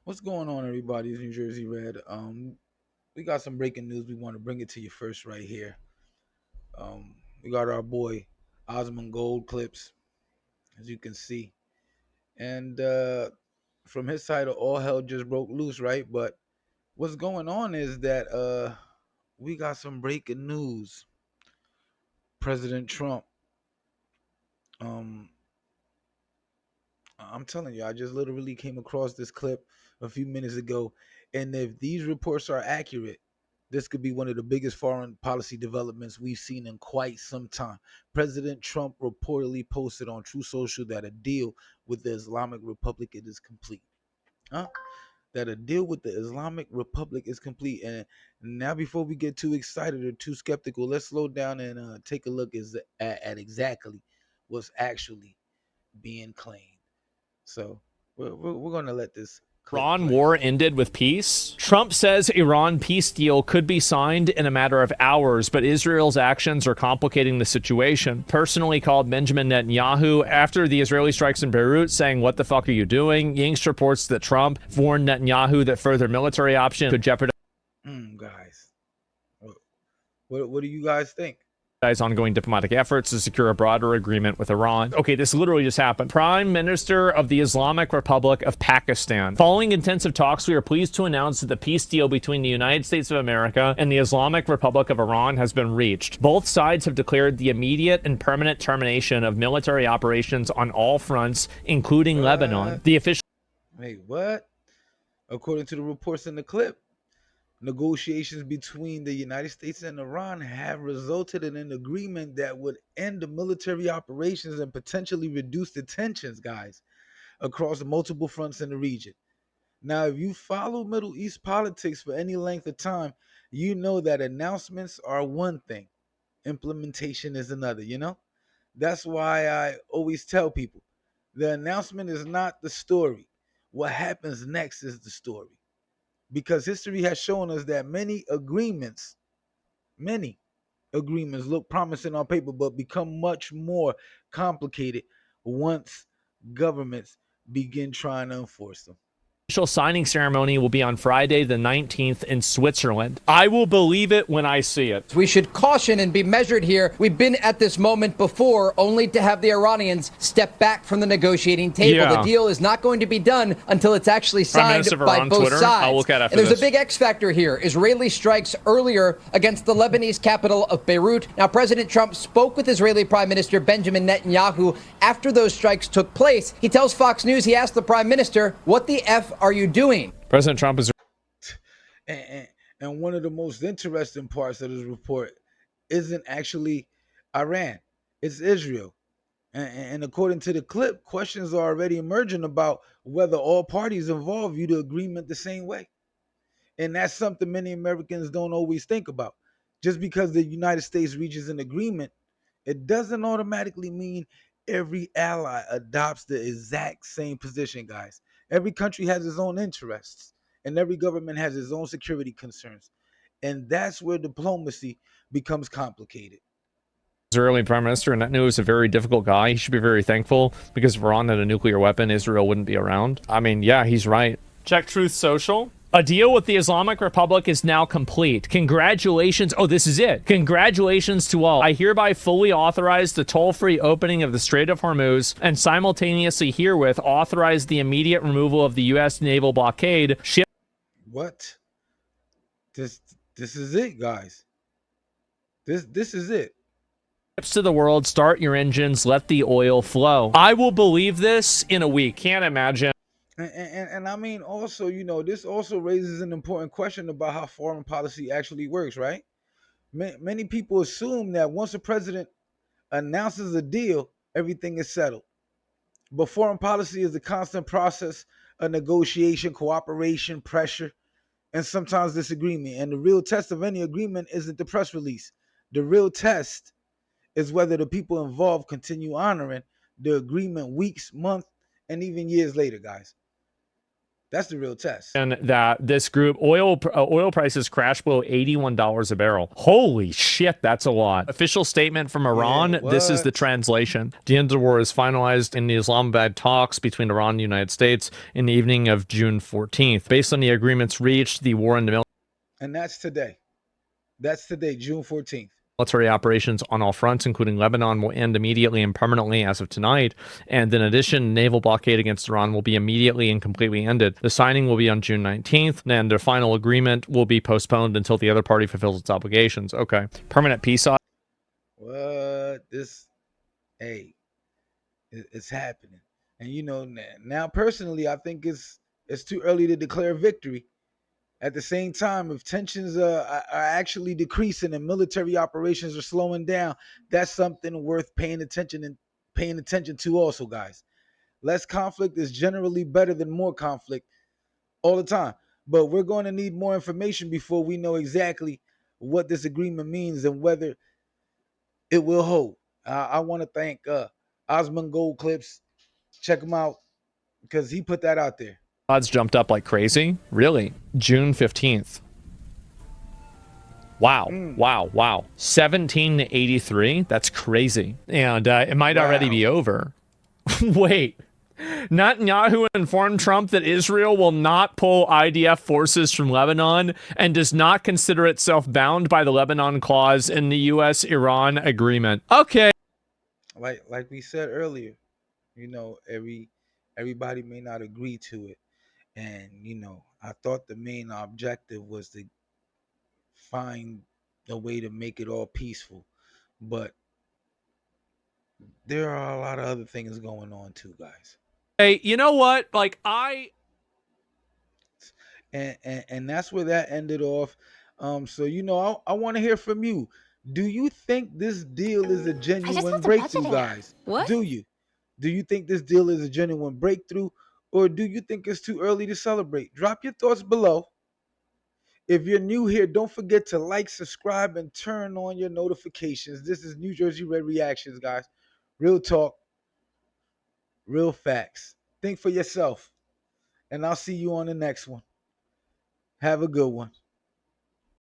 What's going on, everybody? It's New Jersey Red. We got some breaking news. We want to bring it to you first, right here. We got our boy Osmond Gold clips, as you can see, and from his side, all hell just broke loose, right? But what's going on is that we got some breaking news. President Trump, um, I'm telling you, I just literally came across this clip a few minutes ago. And if these reports are accurate, this could be one of the biggest foreign policy developments we've seen in quite some time. President Trump reportedly posted on True Social that a deal with the Islamic Republic is complete. Huh? That a deal with the Islamic Republic is complete. And now, before we get too excited or too skeptical, let's slow down and take a look at exactly what's actually being claimed. So we're going to let this clip Iran play. war ended with peace. Trump says Iran peace deal could be signed in a matter of hours, but Israel's actions are complicating the situation. Personally called Benjamin Netanyahu after the Israeli strikes in Beirut, saying, "What the fuck are you doing?" Yanks reports that Trump warned Netanyahu that further military option could jeopardize Guys, what do you guys think? ongoing diplomatic efforts to secure a broader agreement with Iran. Okay, this literally just happened. Prime Minister of the Islamic Republic of Pakistan. Following intensive talks, we are pleased to announce that the peace deal between the United States of America and the Islamic Republic of Iran has been reached. Both sides have declared the immediate and permanent termination of military operations on all fronts, including Lebanon. The official Wait, what? According to the reports in the clip, negotiations between the United States and Iran have resulted in an agreement that would end the military operations and potentially reduce the tensions, guys, across multiple fronts in the region. Now, if you follow Middle East politics for any length of time, you know that announcements are one thing, implementation is another, you know? That's why I always tell people the announcement is not the story. What happens next is the story. Because history has shown us that many agreements look promising on paper, but become much more complicated once governments begin trying to enforce them. signing ceremony will be on Friday the 19th in Switzerland. I will believe it when I see it. We should caution and be measured here. We've been at this moment before, only to have the Iranians step back from the negotiating table. Yeah. The deal is not going to be done until it's actually signed by both Twitter. sides. I'll look at after and there's this. a big X factor here. Israeli strikes earlier against the Lebanese capital of Beirut. Now, President Trump spoke with Israeli Prime Minister Benjamin Netanyahu after those strikes took place. He tells Fox News he asked the Prime Minister, "What the F are you doing?" President Trump is And one of the most interesting parts of this report isn't actually Iran, it's Israel. And according to the clip, questions are already emerging about whether all parties involved view the agreement the same way. And that's something many Americans don't always think about. Just because the United States reaches an agreement, it doesn't automatically mean every ally adopts the exact same position, guys. Every country has its own interests, and every government has its own security concerns. And that's where diplomacy becomes complicated. Israeli Prime Minister, and Netanyahu is a very difficult guy. He should be very thankful because if Iran had a nuclear weapon, Israel wouldn't be around. I mean, yeah, he's right. Check Truth Social. A deal with the Islamic Republic is now complete. Congratulations. Oh, this is it. Congratulations to all. I hereby fully authorize the toll-free opening of the Strait of Hormuz and simultaneously herewith authorize the immediate removal of the U.S. naval blockade. What? This is it, guys. This is it. Ships to the world, start your engines, let the oil flow. I will believe this in a week. Can't imagine. And I mean, also, this also raises an important question about how foreign policy actually works, right? Many people assume that once a president announces a deal, everything is settled. But foreign policy is a constant process of negotiation, cooperation, pressure, and sometimes disagreement. And the real test of any agreement isn't the press release. The real test is whether the people involved continue honoring the agreement weeks, months, and even years later, guys. That's the real test. that this group oil prices crashed below $81 a barrel. Holy shit, that's a lot. Official statement from Yeah, Iran. This is the what? translation. The end of the war is finalized in the Islamabad talks between Iran and the United States in the evening of June 14th. Based on the agreements reached, the war in the And that's today. That's today, June 14th. military operations on all fronts, including Lebanon, will end immediately and permanently as of tonight. And in addition, naval blockade against Iran will be immediately and completely ended. The signing will be on June 19th, and the final agreement will be postponed until the other party fulfills its obligations. Okay. Permanent peace. What? This, hey, it's happening. And now personally, I think it's too early to declare victory. At the same time, if tensions are actually decreasing and military operations are slowing down, that's something worth paying attention to. Also, guys, less conflict is generally better than more conflict all the time. But we're going to need more information before we know exactly what this agreement means and whether it will hold. I want to thank Osmond Gold Clips. Check him out because he put that out there. Odds jumped up like crazy. Really? June 15th. Wow. Wow. Wow. 17 to 83. That's crazy. And it might already Wow. be over. Wait. Netanyahu informed Trump that Israel will not pull IDF forces from Lebanon and does not consider itself bound by the Lebanon clause in the U.S.-Iran agreement. Okay. Like we said earlier, everybody may not agree to it. And I thought the main objective was to find a way to make it all peaceful. But there are a lot of other things going on too, guys. Hey, you know what? Like, And that's where that ended off. So I want to hear from you. Do you think this deal is a I just genuine want a breakthrough, budgeting app. guys? What? Do you? Do you think this deal is a genuine breakthrough, or do you think it's too early to celebrate? Drop your thoughts below. If you're new here, don't forget to like, subscribe, and turn on your notifications. This is New Jersey Red Reactions, guys. Real talk, real facts. Think for yourself. And I'll see you on the next one. Have a good one.